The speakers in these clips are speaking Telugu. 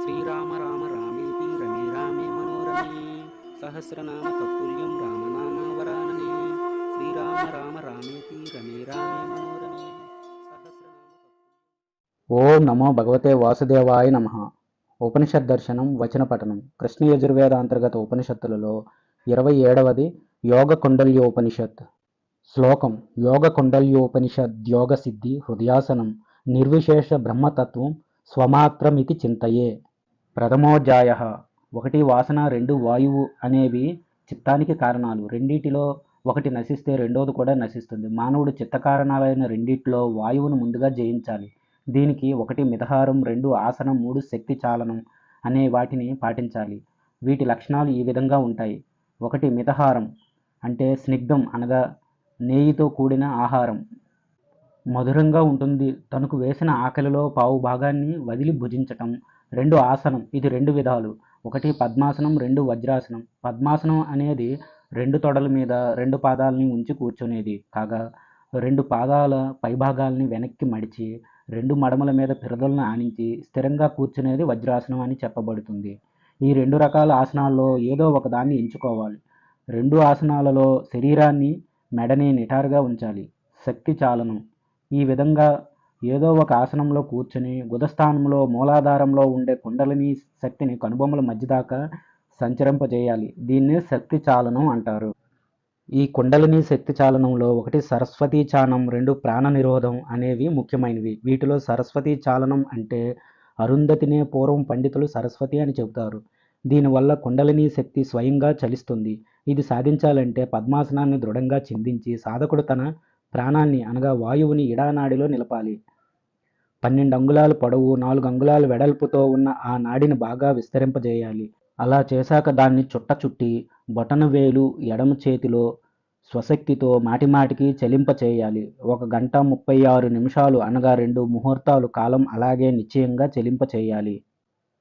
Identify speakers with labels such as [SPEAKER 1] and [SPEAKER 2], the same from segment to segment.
[SPEAKER 1] శ్రీరామ రామ రామేతి రమే రామే మనోరమే సహస్రనామ తత్తుల్యం రామనామ వరాననే శ్రీరామ రామ రామేతి రమే రామే మనోరమే సహస్రనామ
[SPEAKER 2] ఓం నమో భగవతే వాసుదేవాయ నమ. ఉపనిషద్ దర్శనం వచన పఠనం. కృష్ణ యజుర్వేద అంతర్గత ఉపనిషత్తులలో 27వది యోగ కుండల్యోపనిషత్. శ్లోకం: యోగ కుండల్యోపనిషద్యోగ సిద్ధి హృదయాసనం నిర్విశేష బ్రహ్మతత్వం స్వమాత్రమితి చింతయే. ప్రథమోధ్యాయ. 1 వాసన 2 వాయువు అనేవి చిత్తానికి కారణాలు. రెండిటిలో ఒకటి నశిస్తే రెండోది కూడా నశిస్తుంది. మానవుడు చిత్త కారణాలైన రెండిట్లో వాయువును ముందుగా జయించాలి. దీనికి 1 మితహారం, 2 ఆసనం, 3 శక్తి చాలనం అనే వాటిని పాటించాలి. వీటి లక్షణాలు ఈ విధంగా ఉంటాయి. 1 మితహారం అంటే స్నిగ్ధం, అనగా నేయితో కూడిన ఆహారం. మధురంగా ఉంటుంది. తనకు వేసిన ఆకలిలో పావు భాగాన్ని వదిలి భుజించటం. 2 ఆసనం. ఇది 2 విధాలు. 1 పద్మాసనం, 2 వజ్రాసనం. పద్మాసనం అనేది 2 తొడల మీద 2 పాదాలని ఉంచి కూర్చునేది కాగా, 2 పాదాల పైభాగాల్ని వెనక్కి మడిచి 2 మడమల మీద పిరదలను ఆనించి స్థిరంగా కూర్చునేది వజ్రాసనం అని చెప్పబడుతుంది. ఈ 2 రకాల ఆసనాల్లో ఏదో ఒకదాన్ని ఎంచుకోవాలి. 2 ఆసనాలలో శరీరాన్ని, మెడని నిటారుగా ఉంచాలి. శక్తి చాలనం. ఈ విధంగా ఏదో ఒక ఆసనంలో కూర్చుని గుదస్థానంలో మూలాధారంలో ఉండే కుండలిని శక్తిని కనుబొమ్మల మధ్య దాకా సంచరింపజేయాలి. దీన్నే శక్తి చాలనం అంటారు. ఈ కుండలిని శక్తి చాలనంలో 1 సరస్వతీ చానం, 2 ప్రాణ నిరోధం అనేవి ముఖ్యమైనవి. వీటిలో సరస్వతీ చాలనం అంటే అరుంధతినే పూర్వం పండితులు సరస్వతి అని చెబుతారు. దీనివల్ల కుండలిని శక్తి స్వయంగా చలిస్తుంది. ఇది సాధించాలంటే పద్మాసనాన్ని దృఢంగా చిందించి సాధకుడు తన ప్రాణాన్ని, అనగా వాయువుని ఇడానాడిలో నిలపాలి. 12 అంగుళాల పొడవు, 4 అంగుళాల వెడల్పుతో ఉన్న ఆ నాడిని బాగా విస్తరింపజేయాలి. అలా చేశాక దాన్ని చుట్టి బొటన వేలు ఎడమ చేతిలో స్వశక్తితో మాటిమాటికి చలింపచేయాలి. 1 గంట 36 నిమిషాలు, అనగా 2 ముహూర్తాలు కాలం అలాగే నిశ్చయంగా చలింపచేయాలి.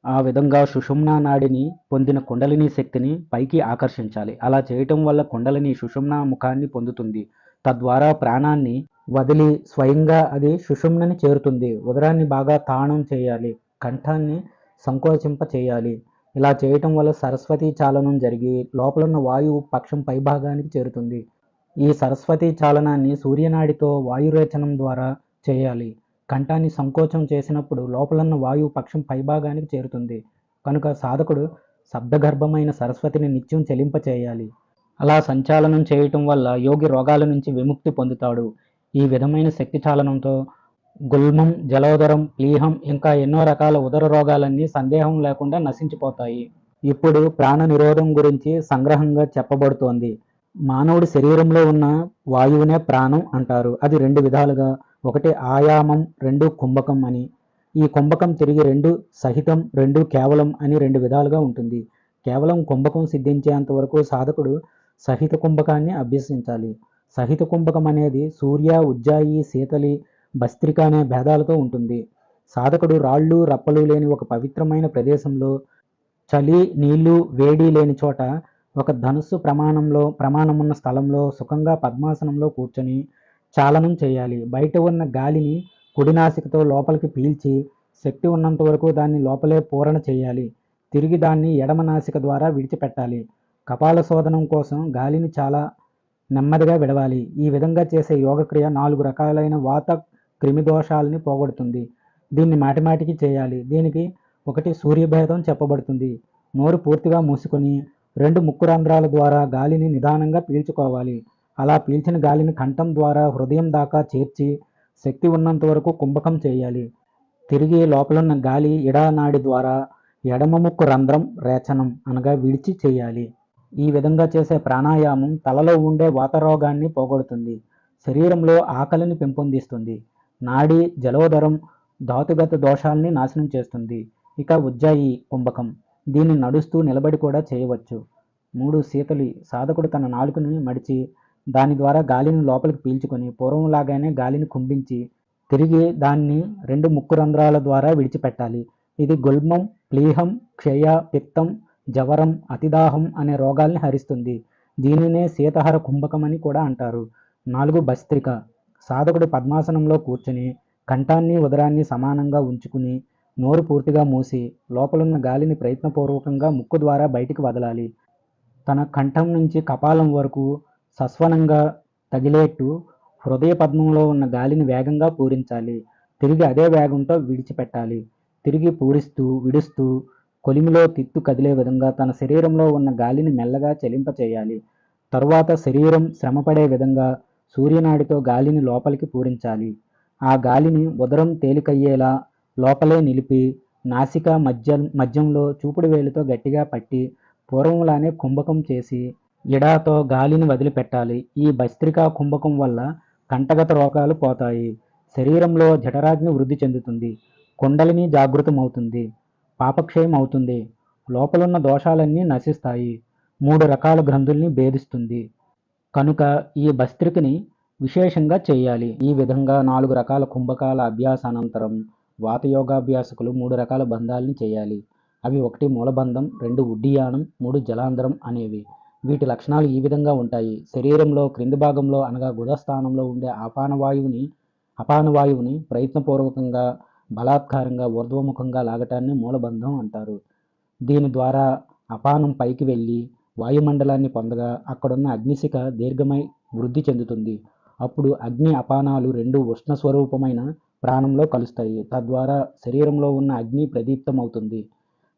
[SPEAKER 2] ఆ విధంగా సుషుమ్నా నాడిని పొందిన కుండలిని శక్తిని పైకి ఆకర్షించాలి. అలా చేయటం వల్ల కుండలిని సుషుమ్నా ముఖాన్ని పొందుతుంది. తద్వారా ప్రాణాన్ని వదిలి స్వయంగా అది సుషుమ్నని చేరుతుంది. ఉదరాన్ని బాగా తాణం చేయాలి. కంఠాన్ని సంకోచింప చేయాలి. ఇలా చేయటం వల్ల సరస్వతీ చాలనం జరిగి లోపలున్న వాయువు పక్షం పైభాగానికి చేరుతుంది. ఈ సరస్వతీ చాలనాన్ని సూర్యనాడితో వాయురేచనం ద్వారా చేయాలి. కంఠాన్ని సంకోచం చేసినప్పుడు లోపలున్న వాయువు పక్షం పైభాగానికి చేరుతుంది. కనుక సాధకుడు శబ్దగర్భమైన సరస్వతిని నిత్యం చలింపచేయాలి. అలా సంచాలనం చేయటం వల్ల యోగి రోగాల నుంచి విముక్తి పొందుతాడు. ఈ విధమైన శక్తి చాలనంతో గుల్మం, జలోదరం, ప్లీహం ఇంకా ఎన్నో రకాల ఉదర రోగాలన్నీ సందేహం లేకుండా నశించిపోతాయి. ఇప్పుడు ప్రాణ నిరోధం గురించి సంగ్రహంగా చెప్పబడుతోంది. మానవుడి శరీరంలో ఉన్న వాయువునే ప్రాణం అంటారు. అది 2 విధాలుగా: 1 ఆయామం, 2 కుంభకం అని. ఈ కుంభకం తిరిగి 2 సహితం, 2 కేవలం అని 2 విధాలుగా ఉంటుంది. కేవలం కుంభకం సిద్ధించేంత వరకు సాధకుడు సహిత కుంభకాన్ని అభ్యసించాలి. సహిత కుంభకం అనేది సూర్య, ఉజ్జాయి, శీతలి, భస్త్రిక అనే భేదాలతో ఉంటుంది. సాధకుడు రాళ్ళు రప్పలు లేని ఒక పవిత్రమైన ప్రదేశంలో, చలి, నీళ్లు, వేడి లేని చోట, ఒక ధనుస్సు ప్రమాణమున్న స్థలంలో సుఖంగా పద్మాసనంలో కూర్చొని చాలనం చేయాలి. బయట ఉన్న గాలిని కుడి నాసికతో లోపలికి పీల్చి శక్తి ఉన్నంత వరకు దాన్ని లోపలే పూరణ చేయాలి. తిరిగి దాన్ని ఎడమ నాసిక ద్వారా విడిచిపెట్టాలి. కపాల శోధనం కోసం గాలిని చాలా నెమ్మదిగా విడవాలి. ఈ విధంగా చేసే యోగక్రియ 4 రకాలైన వాత క్రిమిదోషాలని పోగొడుతుంది. దీన్ని మాటిమాటికి చేయాలి. దీనికి 1 సూర్యభేదం చెప్పబడుతుంది. నోరు పూర్తిగా మూసుకొని 2 ముక్కు రంధ్రాల ద్వారా గాలిని నిదానంగా పీల్చుకోవాలి. అలా పీల్చిన గాలిని కంఠం ద్వారా హృదయం దాకా చేర్చి శక్తి ఉన్నంత వరకు కుంభకం చేయాలి. తిరిగి లోపలున్న గాలి ఇడానాడి ద్వారా ఎడమ ముక్కు రంధ్రం రేచనం, అనగా విడిచి చేయాలి. ఈ విధంగా చేసే ప్రాణాయామం తలలో ఉండే వాతరోగాన్ని పోగొడుతుంది. శరీరంలో ఆకలిని పెంపొందిస్తుంది. నాడి, జలోదరం, ధాతుగత దోషాల్ని నాశనం చేస్తుంది. ఇక ఉజ్జాయి కుంభకం. దీన్ని నడుస్తూ నిలబడి కూడా చేయవచ్చు. 3 శీతలి. సాధకుడు తన నాలుకని మడిచి దాని ద్వారా గాలిని లోపలికి పీల్చుకొని పూర్వంలాగానే గాలిని కుంభించి తిరిగి దాన్ని 2 ముక్కు రంధ్రాల ద్వారా విడిచిపెట్టాలి. ఇది గుల్మం, ప్లీహం, క్షయ, పిత్తం, జవరం, అతిదాహం అనే రోగాల్ని హరిస్తుంది. దీనినే శీతహర కుంభకం అని కూడా అంటారు. 4 భస్త్రిక. సాధకుడు పద్మాసనంలో కూర్చుని కంఠాన్ని, ఉదరాన్ని సమానంగా ఉంచుకుని నోరు పూర్తిగా మూసి లోపలున్న గాలిని ప్రయత్నపూర్వకంగా ముక్కు ద్వారా బయటికి వదలాలి. తన కంఠం నుంచి కపాలం వరకు సస్వనంగా తగిలేట్టు హృదయ పద్మంలో ఉన్న గాలిని వేగంగా పూరించాలి. తిరిగి అదే వేగంతో విడిచిపెట్టాలి. తిరిగి పూరిస్తూ విడుస్తూ కొలిమిలో తిత్తు కదిలే విధంగా తన శరీరంలో ఉన్న గాలిని మెల్లగా చలింపచేయాలి. తరువాత శరీరం శ్రమపడే విధంగా సూర్యనాడితో గాలిని లోపలికి పూరించాలి. ఆ గాలిని ఉదరం తేలికయ్యేలా లోపలే నిలిపి నాసిక మధ్యంలో చూపుడు వేలితో గట్టిగా పట్టి పూర్వంలానే కుంభకం చేసి ఇడాతో గాలిని వదిలిపెట్టాలి. ఈ భస్త్రికా కుంభకం వల్ల కంఠగత రోగాలు పోతాయి. శరీరంలో జఠరాగ్ని వృద్ధి చెందుతుంది. కుండలిని జాగృతమవుతుంది. పాపక్షయం అవుతుంది. లోపలున్న దోషాలన్నీ నశిస్తాయి. 3 రకాల గ్రంథుల్ని భేదిస్తుంది. కనుక ఈ భస్త్రికని విశేషంగా చేయాలి. ఈ విధంగా 4 రకాల కుంభకాల అభ్యాసానంతరం వాతయోగాభ్యాసకులు 3 రకాల బంధాలని చేయాలి. అవి 1 మూలబంధం, 2 ఉడ్డీయానం, 3 జలాంధ్రం అనేవి. వీటి లక్షణాలు ఈ విధంగా ఉంటాయి. శరీరంలో క్రింది భాగంలో అనగా గుదస్థానంలో ఉండే అపానవాయువుని ప్రయత్నపూర్వకంగా బలాత్కారంగా ఊర్ధ్వముఖంగా లాగటాన్ని మూలబంధం అంటారు. దీని ద్వారా అపానం పైకి వెళ్ళి వాయుమండలాన్ని పొందగా అక్కడున్న అగ్నిశిఖ దీర్ఘమై వృద్ధి చెందుతుంది. అప్పుడు అగ్ని అపానాలు 2 ఉష్ణ స్వరూపమైన ప్రాణంలో కలుస్తాయి. తద్వారా శరీరంలో ఉన్న అగ్ని ప్రదీప్తమవుతుంది.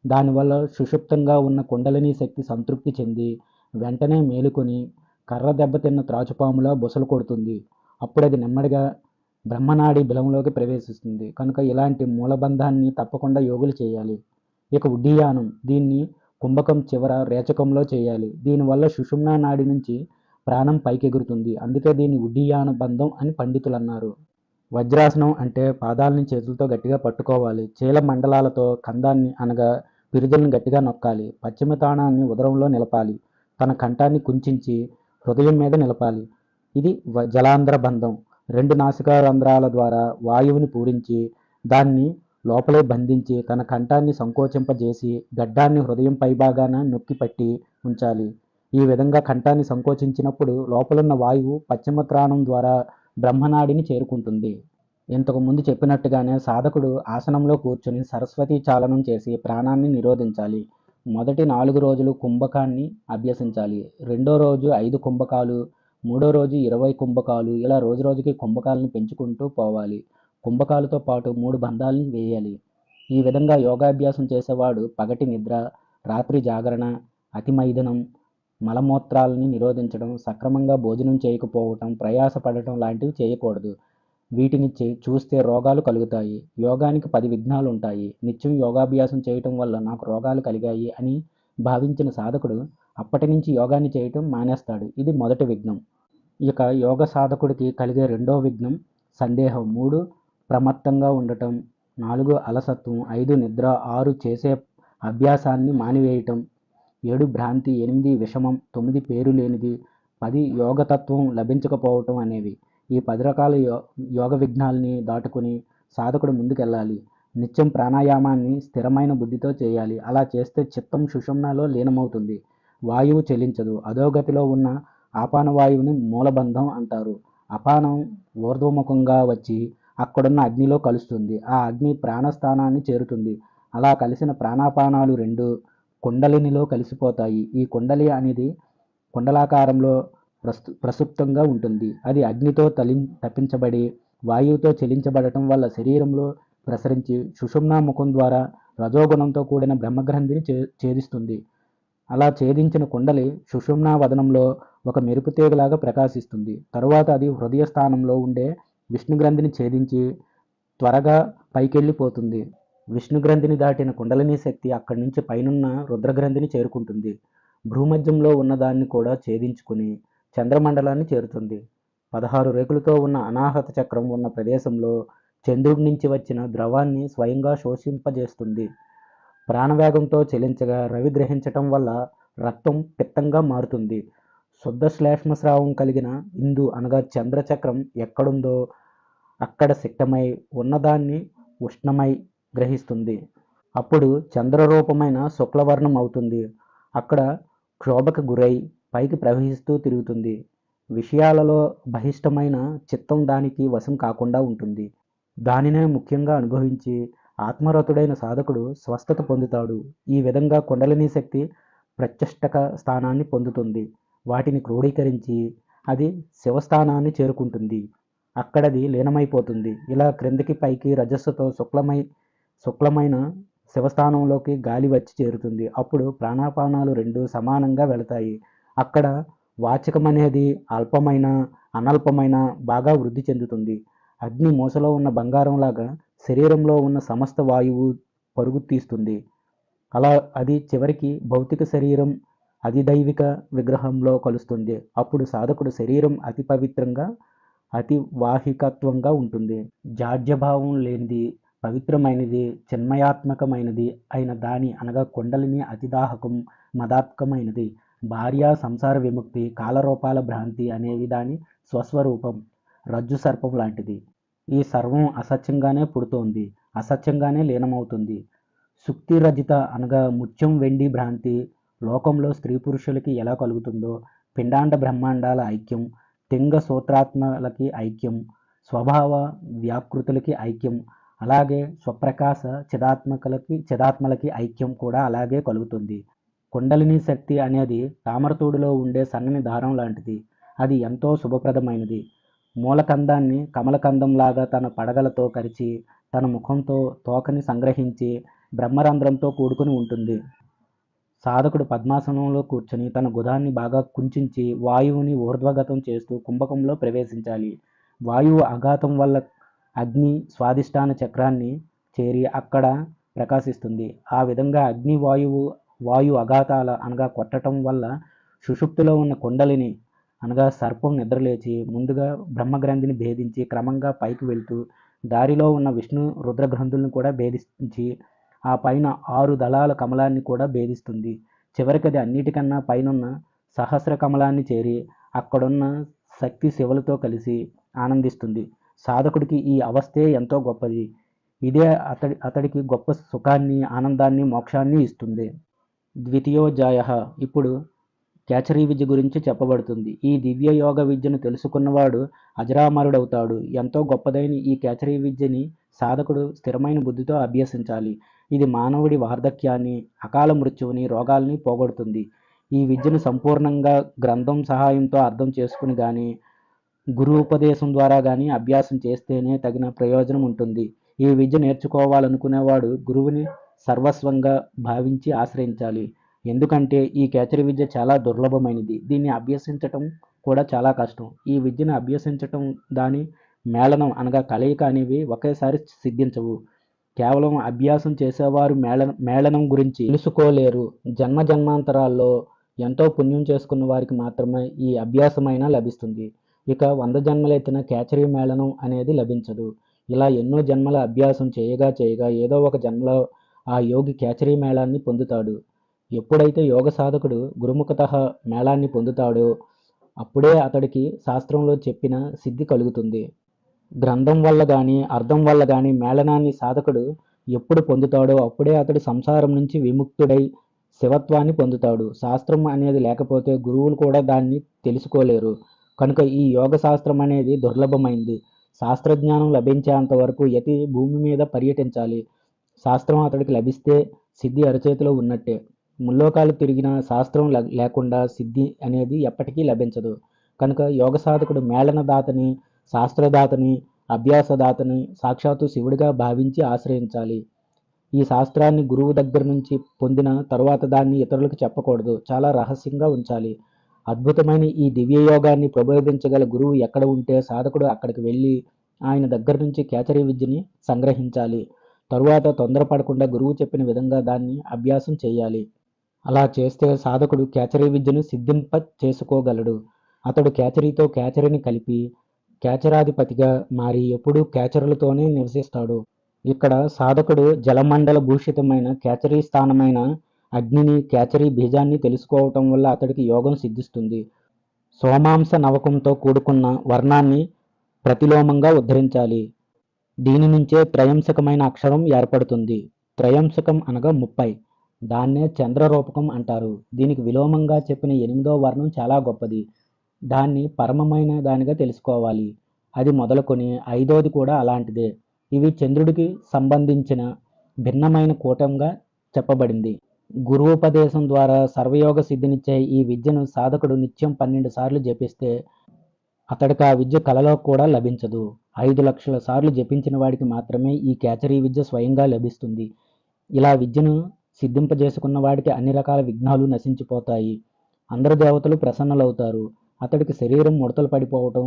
[SPEAKER 2] దానివల్ల సుషుప్తంగా ఉన్న కుండలిని శక్తి సంతృప్తి చెంది వెంటనే మేలుకొని కర్ర దెబ్బతిన్న త్రాచుపాములా బుసలు కొడుతుంది. అప్పుడది నెమ్మదిగా బ్రహ్మనాడి బిలంలోకి ప్రవేశిస్తుంది. కనుక ఇలాంటి మూలబంధాన్ని తప్పకుండా యోగులు చేయాలి. ఇక ఉడ్డీయానం, దీన్ని కుంభకం చివర రేచకంలో చేయాలి. దీనివల్ల సుషుమ్నా నాడి నుంచి ప్రాణం పైకెగురుతుంది. అందుకే దీన్ని ఉడ్డీయాన బంధం అని పండితులు అన్నారు. వజ్రాసనం అంటే పాదాలని చేతులతో గట్టిగా పట్టుకోవాలి. చీల మండలాలతో కందాన్ని అనగా పిరుదులను గట్టిగా నొక్కాలి. పశ్చిమ తాణాన్ని ఉదరంలో నిలపాలి. తన కంఠాన్ని కుంచించి హృదయం మీద నిలపాలి. ఇది జలాంధ్ర బంధం. 2 నాసికా రంధ్రాల ద్వారా వాయువుని పూరించి దాన్ని లోపలే బంధించి తన కంఠాన్ని సంకోచింపజేసి గడ్డాన్ని హృదయం పైభాగాన నొక్కి పట్టి ఉంచాలి. ఈ విధంగా కంఠాన్ని సంకోచించినప్పుడు లోపలున్న వాయువు పశ్చిమ త్రాణం ద్వారా బ్రహ్మనాడిని చేరుకుంటుంది. ఇంతకు ముందు చెప్పినట్టుగానే సాధకుడు ఆసనంలో కూర్చుని సరస్వతీ చాలనం చేసి ప్రాణాన్ని నిరోధించాలి. మొదటి 4 రోజులు కుంభకాన్ని అభ్యసించాలి. రెండో రోజు 5 కుంభకాలు, మూడో రోజు 20 కుంభకాలు, ఇలా రోజురోజుకి కుంభకాలను పెంచుకుంటూ పోవాలి. కుంభకాలతో పాటు 3 బంధాలని వేయాలి. ఈ విధంగా యోగాభ్యాసం చేసేవాడు పగటి నిద్ర, రాత్రి జాగరణ, అతిమైథునం, మలమూత్రాలని నిరోధించడం, సక్రమంగా భోజనం చేయకపోవటం, ప్రయాసపడటం లాంటివి చేయకూడదు. వీటిని చూస్తే రోగాలు కలుగుతాయి. యోగానికి 10 విఘ్నాలు ఉంటాయి. నిత్యం యోగాభ్యాసం చేయటం వల్ల నాకు రోగాలు కలిగాయి అని భావించిన సాధకుడు అప్పటి నుంచి యోగాన్ని చేయటం మానేస్తాడు. ఇది మొదటి విఘ్నం. ఇక యోగ సాధకుడికి కలిగే రెండో విఘ్నం సందేహం. 3 ప్రమత్తంగా ఉండటం, 4 అలసత్వం, 5 నిద్ర, 6 చేసే అభ్యాసాన్ని మానివేయటం, 7 భ్రాంతి, 8 విషమం, 9 పేరు లేనిది, 10 యోగతత్వం లభించకపోవటం అనేవి. ఈ 10 రకాల యోగ విఘ్నాల్ని దాటుకుని సాధకుడు ముందుకెళ్ళాలి. నిత్యం ప్రాణాయామాన్ని స్థిరమైన బుద్ధితో చేయాలి. అలా చేస్తే చిత్తం సుషుమ్నాలో లీనమవుతుంది. వాయువు చెలించదు. అధోగతిలో ఉన్న ఆపానవాయువుని మూలబంధం అంటారు. అపానం ఊర్ధ్వముఖంగా వచ్చి అక్కడున్న అగ్నిలో కలుస్తుంది. ఆ అగ్ని ప్రాణస్థానాన్ని చేరుతుంది. అలా కలిసిన ప్రాణాపానాలు 2 కుండలినిలో కలిసిపోతాయి. ఈ కుండలి అనేది కుండలాకారంలో ప్రసుప్తంగా ఉంటుంది. అది అగ్నితో తప్పించబడి వాయువుతో చెలించబడటం వల్ల శరీరంలో ప్రసరించి సుషుమ్నా ముఖం ద్వారా రజోగుణంతో కూడిన బ్రహ్మగ్రంథిని ఛేదిస్తుంది. అలా ఛేదించిన కుండలి సుషుమ్నా వదనంలో ఒక మెరుపు తీగలాగా ప్రకాశిస్తుంది. తరువాత అది హృదయ స్థానంలో ఉండే విష్ణుగ్రంథిని ఛేదించి త్వరగా పైకెళ్ళిపోతుంది. విష్ణుగ్రంథిని దాటిన కుండలిని శక్తి అక్కడి నుంచి పైనున్న రుద్రగ్రంథిని చేరుకుంటుంది. భూమధ్యంలో ఉన్నదాన్ని కూడా ఛేదించుకుని చంద్రమండలాన్ని చేరుతుంది. 16 రేకులతో ఉన్న అనాహత చక్రం ఉన్న ప్రదేశంలో చంద్రుడి నుంచి వచ్చిన ద్రవాన్ని స్వయంగా శోషింపజేస్తుంది. ప్రాణవేగంతో చెలించగా రవి గ్రహించటం వల్ల రక్తం పిత్తంగా మారుతుంది. శుద్ధ శ్లేష్మస్రావం కలిగిన ఇందు అనగా చంద్రచక్రం ఎక్కడుందో అక్కడ సిక్తమై ఉన్నదాన్ని ఉష్ణమై గ్రహిస్తుంది. అప్పుడు చంద్రరూపమైన శుక్లవర్ణం అవుతుంది. అక్కడ క్షోభకు గురై పైకి ప్రవహిస్తూ తిరుగుతుంది. విషయాలలో బహిష్టమైన చిత్తం దానికి వశం కాకుండా ఉంటుంది. దానినే ముఖ్యంగా అనుభవించి ఆత్మరతుడైన సాధకుడు స్వస్థత పొందుతాడు. ఈ విధంగా కుండలిని శక్తి ప్రత్యష్టక స్థానాన్ని పొందుతుంది. వాటిని క్రోడీకరించి అది శివస్థానాన్ని చేరుకుంటుంది. అక్కడది లీనమైపోతుంది. ఇలా క్రిందికి పైకి రజస్సుతో శుక్లమైన శివస్థానంలోకి గాలి వచ్చి చేరుతుంది. అప్పుడు ప్రాణాపానాలు రెండు సమానంగా వెళతాయి. అక్కడ వాచకం అనేది అల్పమైన అనల్పమైన బాగా వృద్ధి చెందుతుంది. అగ్ని మూసలో ఉన్న బంగారంలాగా శరీరంలో ఉన్న సమస్త వాయువు పరుగు తీస్తుంది. అలా అది చివరికి భౌతిక శరీరం అధిదైవిక విగ్రహంలో కలుస్తుంది. అప్పుడు సాధకుడు శరీరం అతి పవిత్రంగా అతి వాహికత్వంగా ఉంటుంది. జాడ్యభావం లేనిది, పవిత్రమైనది, చిన్మయాత్మకమైనది అయిన దాని అనగా కుండలిని అతిదాహకం మదాత్మకమైనది. భార్య సంసార విముక్తి, కాలరూపాల భ్రాంతి అనేవి దాని స్వస్వరూపం. రజ్జు సర్పం లాంటిది. ఈ సర్వం అసత్యంగానే పుడుతోంది, అసత్యంగానే లీనమవుతుంది. సుక్తిరజిత అనగా ముత్యం వెండి భ్రాంతి లోకంలో స్త్రీ పురుషులకి ఎలా కలుగుతుందో, పిండాండ బ్రహ్మాండాల ఐక్యం, తింగ సూత్రాత్మలకి ఐక్యం, స్వభావ వ్యాకృతులకి ఐక్యం, అలాగే స్వప్రకాశ చిదాత్మలకి ఐక్యం కూడా అలాగే కలుగుతుంది. కుండలిని శక్తి అనేది తామరతూడులో ఉండే సన్నని దారం లాంటిది. అది ఎంతో శుభప్రదమైనది. మూలకందాన్ని కమలకందంలాగా తన పడగలతో కరిచి, తన ముఖంతో తోకని సంగ్రహించి బ్రహ్మరంధ్రంతో కూడుకుని ఉంటుంది. సాధకుడు పద్మాసనంలో కూర్చొని తన గుదాన్ని బాగా కుంచించి వాయువుని ఊర్ధ్వగతం చేస్తూ కుంభకంలో ప్రవేశించాలి. వాయువు ఆఘాతం వల్ల అగ్ని స్వాదిష్టాన చక్రాన్ని చేరి అక్కడ ప్రకాశిస్తుంది. ఆ విధంగా అగ్ని వాయు అఘాతాల అనగా కొట్టడం వల్ల సుషుప్తిలో ఉన్న కుండలిని అనగా సర్పం నిద్రలేచి ముందుగా బ్రహ్మగ్రంథిని భేదించి క్రమంగా పైకి వెళ్తూ దారిలో ఉన్న విష్ణు రుద్రగ్రంథులను కూడా భేదించి ఆ పైన 6 దళాల కమలాన్ని కూడా భేదిస్తుంది. చివరికి అది అన్నిటికన్నా పైనున్న సహస్ర కమలాన్ని చేరి అక్కడున్న శక్తి శివులతో కలిసి ఆనందిస్తుంది. సాధకుడికి ఈ అవస్థే ఎంతో గొప్పది. ఇదే అతడికి గొప్ప సుఖాన్ని, ఆనందాన్ని, మోక్షాన్ని ఇస్తుంది. ద్వితీయోధ్యాయ. ఇప్పుడు కేచరీ విద్య గురించి చెప్పబడుతుంది. ఈ దివ్య యోగ విద్యను తెలుసుకున్నవాడు అజరామరుడవుతాడు. ఎంతో గొప్పదైన ఈ కేచరీ విద్యని సాధకుడు స్థిరమైన బుద్ధితో అభ్యసించాలి. ఇది మానవుడి వార్ధక్యాన్ని, అకాల మృత్యువుని, రోగాల్ని పోగొడుతుంది. ఈ విద్యను సంపూర్ణంగా గ్రంథం సహాయంతో అర్థం చేసుకుని కానీ, గురువుపదేశం ద్వారా కానీ అభ్యాసం చేస్తేనే తగిన ప్రయోజనం ఉంటుంది. ఈ విద్య నేర్చుకోవాలనుకునేవాడు గురువుని సర్వస్వంగా భావించి ఆశ్రయించాలి. ఎందుకంటే ఈ కేచరి విద్య చాలా దుర్లభమైనది. దీన్ని అభ్యసించటం కూడా చాలా కష్టం. ఈ విద్యను అభ్యసించటం, దాని మేళనం అనగా కలయిక అనేవి ఒకేసారి సిద్ధించవు. కేవలం అభ్యాసం చేసేవారు మేళనం గురించి తెలుసుకోలేరు. జన్మ జన్మాంతరాల్లో ఎంతో పుణ్యం చేసుకున్న వారికి మాత్రమే ఈ అభ్యాసమైనా లభిస్తుంది. ఇక 100 జన్మలెత్తిన కేచరీ మేళనం అనేది లభించదు. ఇలా ఎన్నో జన్మల అభ్యాసం చేయగా ఏదో ఒక జన్మలో ఆ యోగి కేచరీ మేళాన్ని పొందుతాడు. ఎప్పుడైతే యోగ సాధకుడు గురుముఖతః మేళాన్ని పొందుతాడో అప్పుడే అతడికి శాస్త్రంలో చెప్పిన సిద్ధి కలుగుతుంది. గ్రంథం వల్ల కానీ అర్థం వల్ల కానీ మేళనాన్ని సాధకుడు ఎప్పుడు పొందుతాడో అప్పుడే అతడు సంసారం నుంచి విముక్తుడై శివత్వాన్ని పొందుతాడు. శాస్త్రం అనేది లేకపోతే గురువులు కూడా దాన్ని తెలుసుకోలేరు. కనుక ఈ యోగ శాస్త్రం అనేది దుర్లభమైంది. శాస్త్రజ్ఞానం లభించేంత వరకు యతి భూమి మీద పర్యటించాలి. శాస్త్రం అతడికి లభిస్తే సిద్ధి అరచేతిలో ఉన్నట్టే. ముల్లోకాలు తిరిగిన శాస్త్రం లేకుండా సిద్ధి అనేది ఎప్పటికీ లభించదు. కనుక యోగ సాధకుడు మేళనదాతని, శాస్త్రదాతని, అభ్యాసదాతని సాక్షాత్తు శివుడిగా భావించి ఆశ్రయించాలి. ఈ శాస్త్రాన్ని గురువు దగ్గర నుంచి పొందిన తరువాత దాన్ని ఇతరులకు చెప్పకూడదు. చాలా రహస్యంగా ఉంచాలి. అద్భుతమైన ఈ దివ్య యోగాన్ని ప్రబోధించగల గురువు ఎక్కడ ఉంటే సాధకుడు అక్కడికి వెళ్ళి ఆయన దగ్గర నుంచి కేచరీ విద్యని సంగ్రహించాలి. తరువాత తొందరపడకుండా గురువు చెప్పిన విధంగా దాన్ని అభ్యాసం చేయాలి. అలా చేస్తే సాధకుడు కేచరీ విద్యను సిద్ధింప చేసుకోగలడు. అతడు కేచరీతో కేచరిని కలిపి కేచరాధిపతిగా మారి ఎప్పుడూ కేచరులతోనే నివసిస్తాడు. ఇక్కడ సాధకుడు జలమండల భూషితమైన కేచరీ స్థానమైన అగ్నిని, కేచరీ బీజాన్ని తెలుసుకోవటం వల్ల అతడికి యోగం సిద్ధిస్తుంది. సోమాంస నవకంతో కూడుకున్న వర్ణాన్ని ప్రతిలోమంగా ఉద్ధరించాలి. దీని నుంచే త్రయంశకమైన అక్షరం ఏర్పడుతుంది. త్రయంశకం అనగా 30. దాన్నే చంద్రరూపకం అంటారు. దీనికి విలోమంగా చెప్పిన 8వ వర్ణం చాలా గొప్పది. దాన్ని పరమమైన దానిగా తెలుసుకోవాలి. అది మొదలుకొని 5వది కూడా అలాంటిదే. ఇవి చంద్రుడికి సంబంధించిన భిన్నమైన కూటంగా చెప్పబడింది. గురూపదేశం ద్వారా సర్వయోగ సిద్ధినిచ్చే ఈ విద్యను సాధకుడు నిత్యం 12 సార్లు జపిస్తే అతడికి ఆ విద్య కలలో కూడా లభించదు. 5,00,000 సార్లు జపించిన వాడికి మాత్రమే ఈ కేచరీ విద్య స్వయంగా లభిస్తుంది. ఇలా విద్యను సిద్ధింపజేసుకున్న వాడికి అన్ని రకాల విఘ్నాలు నశించిపోతాయి. అందరు దేవతలు ప్రసన్నులవుతారు. అతడికి శరీరం ముడతలు పడిపోవటం,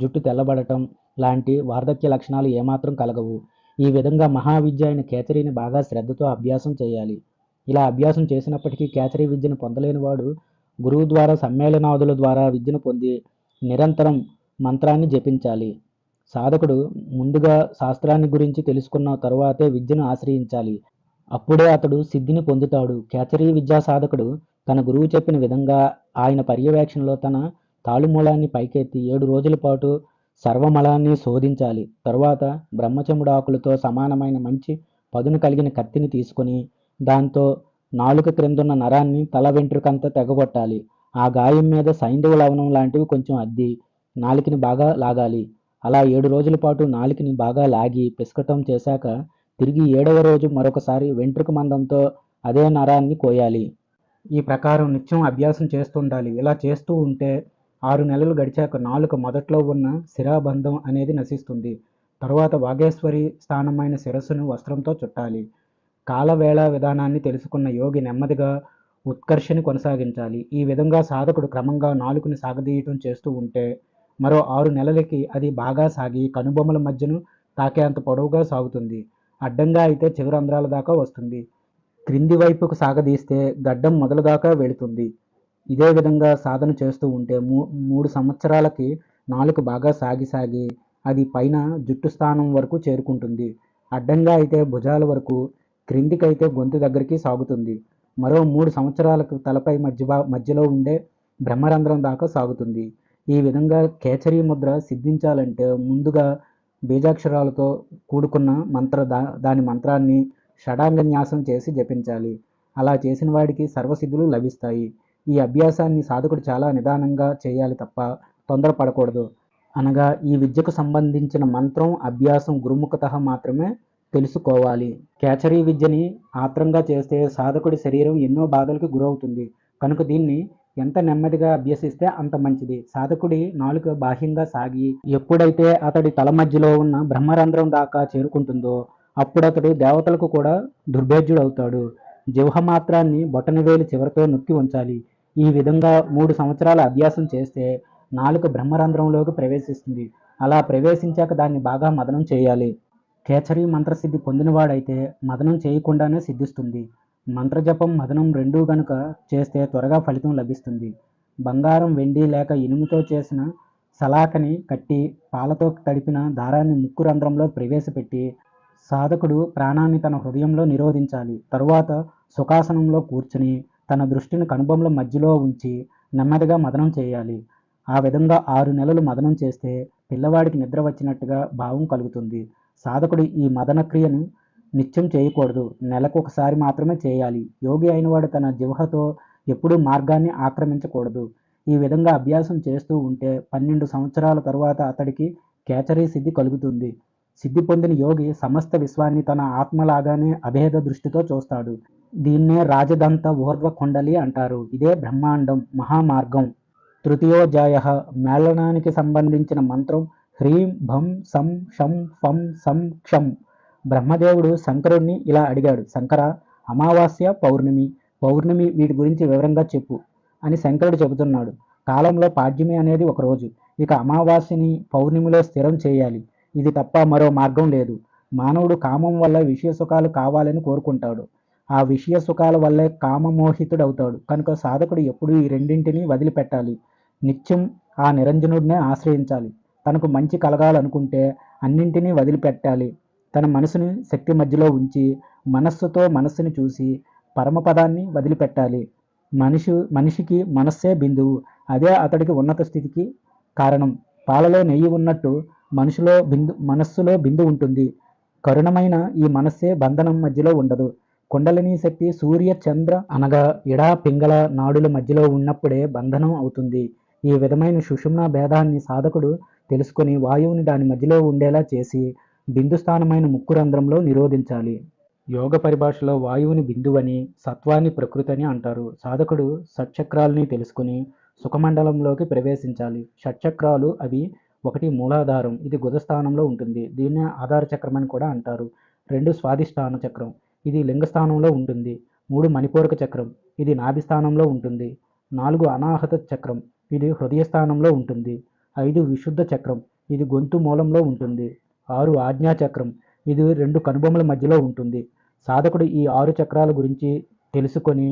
[SPEAKER 2] జుట్టు తెల్లబడటం లాంటి వార్ధక్య లక్షణాలు ఏమాత్రం కలగవు. ఈ విధంగా మహావిద్య అయిన కేచరిని బాగా శ్రద్ధతో అభ్యాసం చేయాలి. ఇలా అభ్యాసం చేసినప్పటికీ కేచరీ విద్యను పొందలేని వాడు గురువు ద్వారా సమ్మేళనాదుల ద్వారా విద్యను పొంది నిరంతరం మంత్రాన్ని జపించాలి. సాధకుడు ముందుగా శాస్త్రాన్ని గురించి తెలుసుకున్న తరువాతే విద్యను ఆశ్రయించాలి. అప్పుడే అతడు సిద్ధిని పొందుతాడు. కేచరీ విద్యా సాధకుడు తన గురువు చెప్పిన విధంగా ఆయన పర్యవేక్షణలో తన తాళుమూలాన్ని పైకెత్తి 7 రోజుల పాటు సర్వమలాన్ని శోధించాలి. తరువాత బ్రహ్మచముడాకులతో సమానమైన మంచి పదును కలిగిన కత్తిని తీసుకొని దాంతో నాలుక క్రిందున్న నరాన్ని తల వెంట్రుకంతా తెగగొట్టాలి. ఆ గాయం మీద సైంధవ లవణం లాంటివి కొంచెం అద్ది నాలికని బాగా లాగాలి. అలా 7 రోజుల పాటు నాలికని బాగా లాగి పిసకటం చేశాక తిరిగి 7వ రోజు మరొకసారి వెంట్రుక మందంతో అదే నరాన్ని కోయాలి. ఈ ప్రకారం నిత్యం అభ్యాసం చేస్తుండాలి. ఇలా చేస్తూ ఉంటే 6 నెలలు గడిచాక నాలుక మొదట్లో ఉన్న శిరాబంధం అనేది నశిస్తుంది. తరువాత వాగేశ్వరి స్థానమైన శిరస్సును వస్త్రంతో చుట్టాలి. కాలవేళ విధానాన్ని తెలుసుకున్న యోగి నెమ్మదిగా ఉత్కర్షని కొనసాగించాలి. ఈ విధంగా సాధకుడు క్రమంగా నాలుకని సాగదీయటం చేస్తూ ఉంటే మరో 6 నెలలకి అది బాగా సాగి కనుబొమ్మల మధ్యను తాకేంత పొడవుగా సాగుతుంది. అడ్డంగా అయితే చివరి రంధ్రాల దాకా వస్తుంది. క్రింది వైపుకు సాగదీస్తే గడ్డం మొదలు దాకా వెళుతుంది. ఇదే విధంగా సాధన చేస్తూ ఉంటే 3 సంవత్సరాలకి నాలుక బాగా సాగి అది పైన జుట్టు స్థానం వరకు చేరుకుంటుంది. అడ్డంగా అయితే భుజాల వరకు, క్రిందికైతే గొంతు దగ్గరికి సాగుతుంది. మరో 3 సంవత్సరాలకు తలపై మధ్యలో ఉండే బ్రహ్మరంధ్రం దాకా సాగుతుంది. ఈ విధంగా కేచరీ ముద్ర సిద్ధించాలంటే ముందుగా బీజాక్షరాలతో కూడుకున్న దాని మంత్రాన్ని షడాంగన్యాసం చేసి జపించాలి. అలా చేసిన వాడికి సర్వసిద్ధులు లభిస్తాయి. ఈ అభ్యాసాన్ని సాధకుడు చాలా నిదానంగా చేయాలి తప్ప తొందరపడకూడదు. అనగా ఈ విద్యకు సంబంధించిన మంత్రం అభ్యాసం గురుముఖతః మాత్రమే తెలుసుకోవాలి. కేచరీ విద్యని ఆత్రంగా చేస్తే సాధకుడి శరీరం ఎన్నో బాధలకు గురవుతుంది. కనుక దీన్ని ఎంత నెమ్మదిగా అభ్యసిస్తే అంత మంచిది. సాధకుడి నాలుక బాహ్యంగా సాగి ఎప్పుడైతే అతడి తల మధ్యలో ఉన్న బ్రహ్మరంధ్రం దాకా చేరుకుంటుందో అప్పుడు అతడు దేవతలకు కూడా దుర్భేద్యుడవుతాడు. జిహ్వ మాత్రాన్ని బొటనవేలు చివరితో నొక్కి ఉంచాలి. ఈ విధంగా 3 సంవత్సరాల అభ్యాసం చేస్తే నాలుక బ్రహ్మరంధ్రంలోకి ప్రవేశిస్తుంది. అలా ప్రవేశించాక దాన్ని బాగా మదనం చేయాలి. కేచరీ మంత్రసిద్ధి పొందినవాడైతే మదనం చేయకుండానే సిద్ధిస్తుంది. మంత్రజపం మదనం రెండూ గనుక చేస్తే త్వరగా ఫలితం లభిస్తుంది. బంగారం, వెండి లేక ఇనుముతో చేసిన సలాకని కట్టి పాలతో తడిపిన దారాన్ని ముక్కు రంధ్రంలో ప్రవేశపెట్టి సాధకుడు ప్రాణాన్ని తన హృదయంలో నిరోధించాలి. తరువాత సుఖాసనంలో కూర్చుని తన దృష్టిని కనుబొమ్మల మధ్యలో ఉంచి నెమ్మదిగా మదనం చేయాలి. ఆ విధంగా 6 నెలలు మదనం చేస్తే పిల్లవాడికి నిద్ర వచ్చినట్టుగా భావం కలుగుతుంది. సాధకుడు ఈ మదన క్రియను నిత్యం చేయకూడదు. నెలకు ఒకసారి మాత్రమే చేయాలి. యోగి అయినవాడు తన జిహ్వతో ఎప్పుడూ మార్గాన్ని ఆక్రమించకూడదు. ఈ విధంగా అభ్యాసం చేస్తూ ఉంటే 12 సంవత్సరాల తరువాత అతడికి కేచరీ సిద్ధి కలుగుతుంది. సిద్ధి పొందిన యోగి సమస్త విశ్వాన్ని తన ఆత్మలాగానే అభేద దృష్టితో చూస్తాడు. దీన్నే రాజదంత ఊర్ధ్వ కుండలి అంటారు. ఇదే బ్రహ్మాండం, మహామార్గం. తృతీయోధ్యాయః. మేళనానికి సంబంధించిన మంత్రం హ్రీం భం సం షం ఫం సం క్షం. బ్రహ్మదేవుడు శంకరుణ్ణి ఇలా అడిగాడు. శంకర, అమావాస్య, పౌర్ణమి వీటి గురించి వివరంగా చెప్పు అని శంకరుడు చెబుతున్నాడు. కాలంలో పాడ్యమి అనేది ఒక రోజు. ఇక అమావాస్యని పౌర్ణమిలో స్థిరం చేయాలి. ఇది తప్ప మరో మార్గం లేదు. మానవుడు కామం వల్ల విషయ సుఖాలు కావాలని కోరుకుంటాడు. ఆ విషయ సుఖాల వల్లే కామమోహితుడవుతాడు. కనుక సాధకుడు ఎప్పుడూ ఈ రెండింటినీ వదిలిపెట్టాలి. నిత్యం ఆ నిరంజనుడినే ఆశ్రయించాలి. తనకు మంచి కలగాలనుకుంటే అన్నింటినీ వదిలిపెట్టాలి. తన మనసుని శక్తి మధ్యలో ఉంచి మనస్సుతో మనస్సుని చూసి పరమపదాన్ని వదిలిపెట్టాలి. మనిషికి మనస్సే బిందువు. అదే అతడికి ఉన్నత స్థితికి కారణం. పాలలో నెయ్యి ఉన్నట్టు మనస్సులో బిందు ఉంటుంది. కరుణమైన ఈ మనస్సే బంధనం మధ్యలో ఉండదు. కుండలిని శక్తి సూర్య చంద్ర అనగా ఇడా పింగళ నాడుల మధ్యలో ఉన్నప్పుడే బంధనం అవుతుంది. ఈ విధమైన సుషుమ్న భేదాన్ని సాధకుడు తెలుసుకొని వాయువుని దాని మధ్యలో ఉండేలా చేసి బిందుస్థానమైన ముక్కు రంధ్రంలో నిరోధించాలి. యోగ పరిభాషలో వాయువుని బిందువని, సత్వాన్ని ప్రకృతి అని అంటారు. సాధకుడు షట్చక్రాల్ని తెలుసుకుని సుఖమండలంలోకి ప్రవేశించాలి. షట్చక్రాలు అవి: 1 మూలాధారం, ఇది గుదస్థానంలో ఉంటుంది, దీన్నే ఆధార చక్రం అని కూడా అంటారు. 2 స్వాధిష్టాన చక్రం, ఇది లింగస్థానంలో ఉంటుంది. 3 మణిపూరక చక్రం, ఇది నాభిస్థానంలో ఉంటుంది. 4 అనాహత చక్రం, ఇది హృదయ స్థానంలో ఉంటుంది. 5 విశుద్ధ చక్రం, ఇది గొంతు మూలంలో ఉంటుంది. 6 ఆజ్ఞా చక్రం, ఇది 2 కనుబొమల మధ్యలో ఉంటుంది. సాధకుడు ఈ 6 చక్రాల గురించి తెలుసుకొని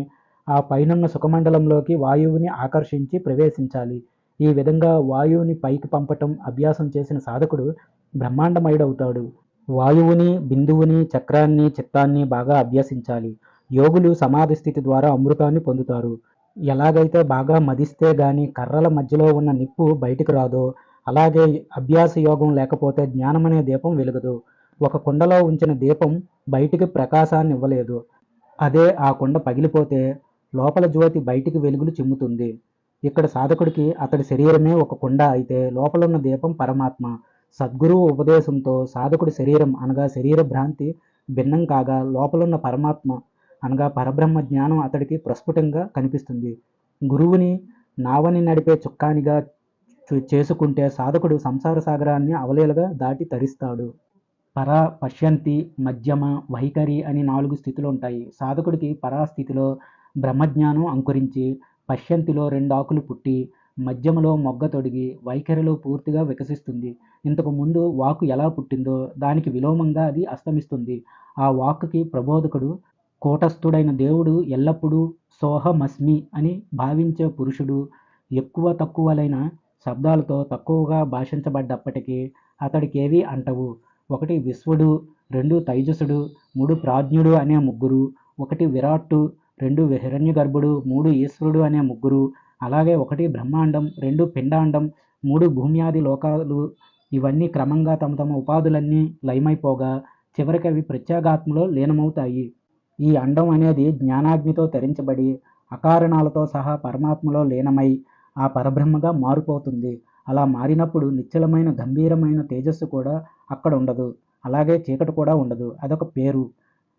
[SPEAKER 2] ఆ పైనున్న సుఖమండలంలోకి వాయువుని ఆకర్షించి ప్రవేశించాలి. ఈ విధంగా వాయువుని పైకి పంపటం అభ్యాసం చేసిన సాధకుడు బ్రహ్మాండమయుడవుతాడు. వాయువుని, బిందువుని, చక్రాన్ని, చిత్తాన్ని బాగా అభ్యసించాలి. యోగులు సమాధి స్థితి ద్వారా అమృతాన్ని పొందుతారు. ఎలాగైతే బాగా మదిస్తే గాని కర్రల మధ్యలో ఉన్న నిప్పు బయటికి రాదో, అలాగే అభ్యాస యోగం లేకపోతే జ్ఞానమనే దీపం వెలుగదు. ఒక కుండలో ఉంచిన దీపం బయటికి ప్రకాశాన్ని ఇవ్వలేదు. అదే ఆ కుండ పగిలిపోతే లోపల జ్యోతి బయటికి వెలుగులు చిమ్ముతుంది. ఇక్కడ సాధకుడికి అతడి శరీరమే ఒక కుండ అయితే లోపలున్న దీపం పరమాత్మ. సద్గురువు ఉపదేశంతో సాధకుడి శరీరం అనగా శరీర భ్రాంతి భిన్నం కాగా లోపలున్న పరమాత్మ అనగా పరబ్రహ్మ జ్ఞానం అతడికి ప్రస్ఫుటంగా కనిపిస్తుంది. గురువుని నావని నడిపే చుక్కానిగా చేసుకుంటే సాధకుడు సంసార సాగరాన్ని అవలీలగా దాటి తరిస్తాడు. పర, పశ్యంతి, మధ్యమ, వైఖరి అని 4 స్థితులు ఉంటాయి. సాధకుడికి పరాస్థితిలో బ్రహ్మజ్ఞానం అంకురించి, పశ్యంతిలో 2 ఆకులు పుట్టి, మధ్యమలో మొగ్గ తొడిగి, వైఖరిలో పూర్తిగా వికసిస్తుంది. ఇంతకు ముందు వాక్కు ఎలా పుట్టిందో దానికి విలోమంగా అది అస్తమిస్తుంది. ఆ వాక్కుకి ప్రబోధకుడు, కూటస్థుడైన దేవుడు, ఎల్లప్పుడూ సోహమస్మి అని భావించే పురుషుడు, ఎక్కువ తక్కువలైన శబ్దాలతో తక్కువగా భాషించబడ్డప్పటికీ అతడికేవీ అంటవు. 1 విశ్వడు, 2 తైజసుడు, 3 ప్రాజ్ఞుడు అనే ముగ్గురు, 1 విరాట్టు, 2 హిరణ్యగర్భుడు, 3 ఈశ్వరుడు అనే ముగ్గురు, అలాగే 1 బ్రహ్మాండం, 2 పిండాండం, 3 భూమ్యాది లోకాలు, ఇవన్నీ క్రమంగా తమ తమ ఉపాధులన్నీ లయమైపోగా చివరికి అవి ప్రత్యేగాత్మలో లీనమవుతాయి. ఈ అండం అనేది జ్ఞానాగ్నితో తరించబడి అకారణాలతో సహా పరమాత్మలో లీనమై ఆ పరబ్రహ్మగా మారిపోతుంది. అలా మారినప్పుడు నిశ్చలమైన గంభీరమైన తేజస్సు కూడా అక్కడ ఉండదు. అలాగే చీకటి కూడా ఉండదు. అదొక పేరు,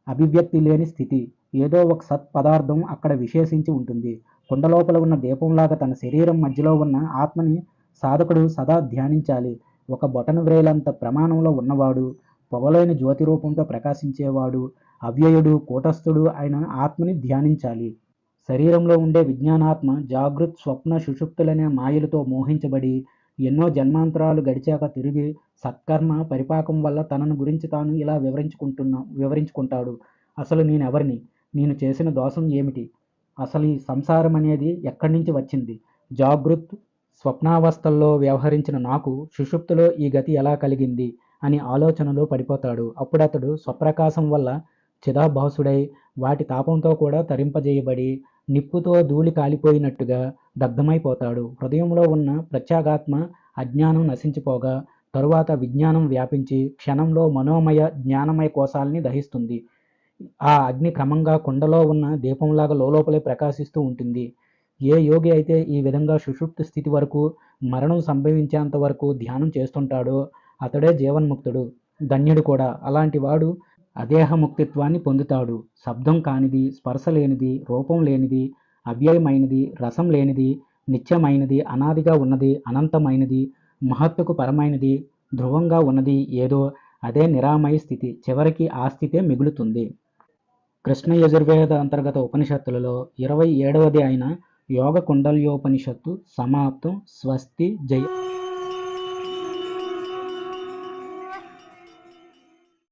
[SPEAKER 2] అభివ్యక్తి లేని స్థితి. ఏదో ఒక సత్ పదార్థం అక్కడ విశేషించి ఉంటుంది. కుండ లోపల ఉన్న దీపంలాగా తన శరీరం మధ్యలో ఉన్న ఆత్మని సాధకుడు సదా ధ్యానించాలి. ఒక బొటన వ్రేలంత ప్రమాణంలో ఉన్నవాడు, పొగలేని జ్యోతి రూపంతో ప్రకాశించేవాడు, అవ్యయుడు, కూటస్థుడు అయిన ఆత్మని ధ్యానించాలి. శరీరంలో ఉండే విజ్ఞానాత్మ జాగృత్, స్వప్న, సుషుప్తులనే మాయలతో మోహించబడి ఎన్నో జన్మాంతరాలు గడిచాక తిరిగి సత్కర్మ పరిపాకం వల్ల తనను గురించి తాను ఇలా వివరించుకుంటాడు. అసలు నేనెవరిని? నేను చేసిన దోషం ఏమిటి? అసలు ఈ సంసారం అనేది ఎక్కడి నుంచి వచ్చింది? జాగృత్, స్వప్నావస్థల్లో వ్యవహరించిన నాకు సుషుప్తిలో ఈ గతి ఎలా కలిగింది అని ఆలోచనలో పడిపోతాడు. అప్పుడు అతడు స్వప్రకాశం వల్ల చిదాభాసుడై వాటి తాపంతో కూడా తరింపజేయబడి నిప్పుతో ధూళి కాలిపోయినట్టుగా దగ్ధమైపోతాడు. హృదయంలో ఉన్న ప్రత్యేగాత్మ అజ్ఞానం నశించిపోగా తరువాత విజ్ఞానం వ్యాపించి క్షణంలో మనోమయ, జ్ఞానమయ కోశాలని దహిస్తుంది. ఆ అగ్ని క్రమంగా కుండలో ఉన్న దీపంలాగా లోపలే ప్రకాశిస్తూ ఉంటుంది. ఏ యోగి అయితే ఈ విధంగా సుషుప్తి స్థితి వరకు, మరణం సంభవించేంత వరకు ధ్యానం చేస్తుంటాడో అతడే జీవన్ముక్తుడు, ధన్యుడు కూడా. అలాంటి వాడు అదేహముక్తిత్వాన్ని పొందుతాడు. శబ్దం కానిది, స్పర్శ లేనిది, రూపం లేనిది, అవ్యయమైనది, రసం లేనిది, నిత్యమైనది, అనాదిగా ఉన్నది, అనంతమైనది, మహత్తుకు పరమైనది, ధ్రువంగా ఉన్నది ఏదో అదే నిరామయ స్థితి. చివరికి ఆ స్థితే మిగులుతుంది. కృష్ణ యజుర్వేద అంతర్గత ఉపనిషత్తులలో 27వది అయిన యోగ కుండల్యోపనిషత్తు సమాప్తం. స్వస్తి. జయ.